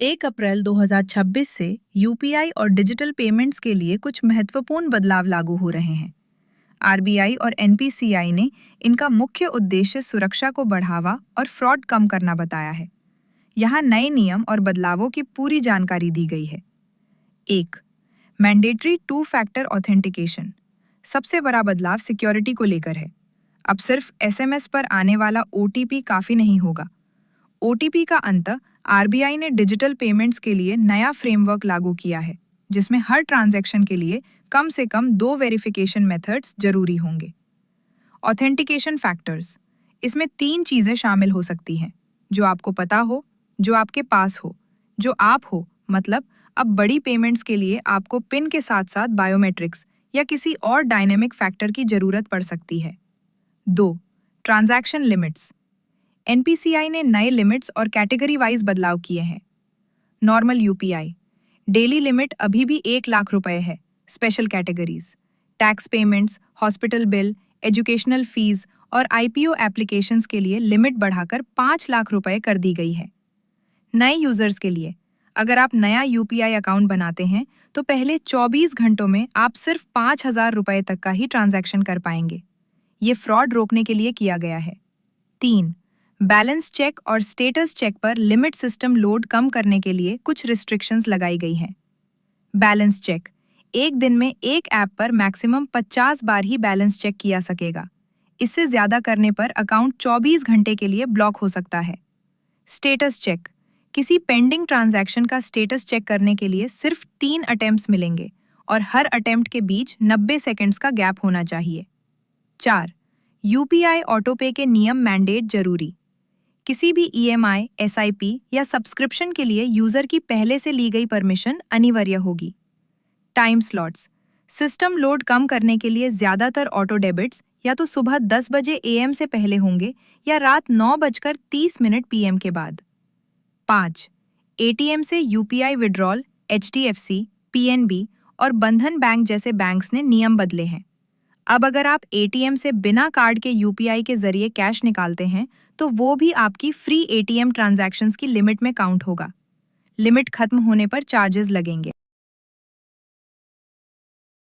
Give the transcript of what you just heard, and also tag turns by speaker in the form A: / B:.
A: 1 अप्रैल 2026 से यूपीआई और digital payments के लिए कुछ महत्वपूर्ण बदलाव लागू हो रहे हैं। आरबीआई और एनपीसीआई ने इनका मुख्य उद्देश्य सुरक्षा को बढ़ावा और फ्रॉड कम करना बताया है। यहाँ नए नियम और बदलावों की पूरी जानकारी दी गई है। 1. Mandatory two factor authentication. सबसे बड़ा बदलाव सिक्योरिटी को लेकर है। अब सिर्फ एसएमएस पर आने वाला ओटीपी काफ़ी नहीं होगा। ओटीपी का अंत आरबीआई ने डिजिटल पेमेंट्स के लिए नया फ्रेमवर्क लागू किया है, जिसमें हर ट्रांजैक्शन के लिए कम से कम 2 वेरिफिकेशन मेथड्स जरूरी होंगे। Authentication factors. इसमें 3 चीज़ें शामिल हो सकती हैं, जो आपको पता हो, जो आपके पास हो, जो आप हो। मतलब अब बड़ी पेमेंट्स के लिए आपको पिन के साथ साथ बायोमेट्रिक्स या किसी और डायनेमिक फैक्टर की जरूरत पड़ सकती है। 2. Transaction limits. एनपीसीआई ने नए लिमिट्स और कैटेगरी वाइज बदलाव किए हैं। नॉर्मल यूपीआई डेली लिमिट अभी भी 1 लाख रुपए है। Special categories tax payments, hospital bill, educational fees और आईपीओ एप्लीकेशंस के लिए लिमिट बढ़ाकर 5 लाख रुपए कर दी गई है। नए यूजर्स के लिए अगर आप नया यूपीआई अकाउंट बनाते हैं तो पहले 24 घंटों में आप सिर्फ 5,000 रुपए तक का ही ट्रांजैक्शन कर पाएंगे। ये फ्रॉड रोकने के लिए किया गया है। 3. बैलेंस चेक और स्टेटस चेक पर लिमिट सिस्टम लोड कम करने के लिए कुछ रिस्ट्रिक्शंस लगाई गई हैं। बैलेंस चेक एक दिन में एक ऐप पर मैक्सिमम 50 बार ही बैलेंस चेक किया सकेगा। इससे ज्यादा करने पर अकाउंट 24 घंटे के लिए ब्लॉक हो सकता है। स्टेटस चेक किसी पेंडिंग ट्रांजैक्शन का स्टेटस चेक करने के लिए सिर्फ 3 अटेम्प्ट्स मिलेंगे और हर अटेम्प्ट के बीच 90 सेकंड्स का गैप होना चाहिए। 4. यूपीआई ऑटोपे के नियम मैंडेट जरूरी। किसी भी ईएमआई, एसआईपी या सब्सक्रिप्शन के लिए यूजर की पहले से ली गई परमिशन अनिवार्य होगी। टाइम स्लॉट्स सिस्टम लोड कम करने के लिए ज्यादातर ऑटो डेबिट्स या तो सुबह 10 बजे एएम से पहले होंगे या रात 9:30 पीएम के बाद। 5. एटीएम से यूपीआई विड्रॉल एचडीएफसी, पीएनबी और बंधन बैंक जैसे बैंक्स ने नियम बदले हैं। अब अगर आप एटीएम से बिना कार्ड के यूपीआई के जरिए कैश निकालते हैं तो वो भी आपकी फ्री एटीएम ट्रांजैक्शंस की लिमिट में काउंट होगा। लिमिट खत्म होने पर चार्जेस लगेंगे।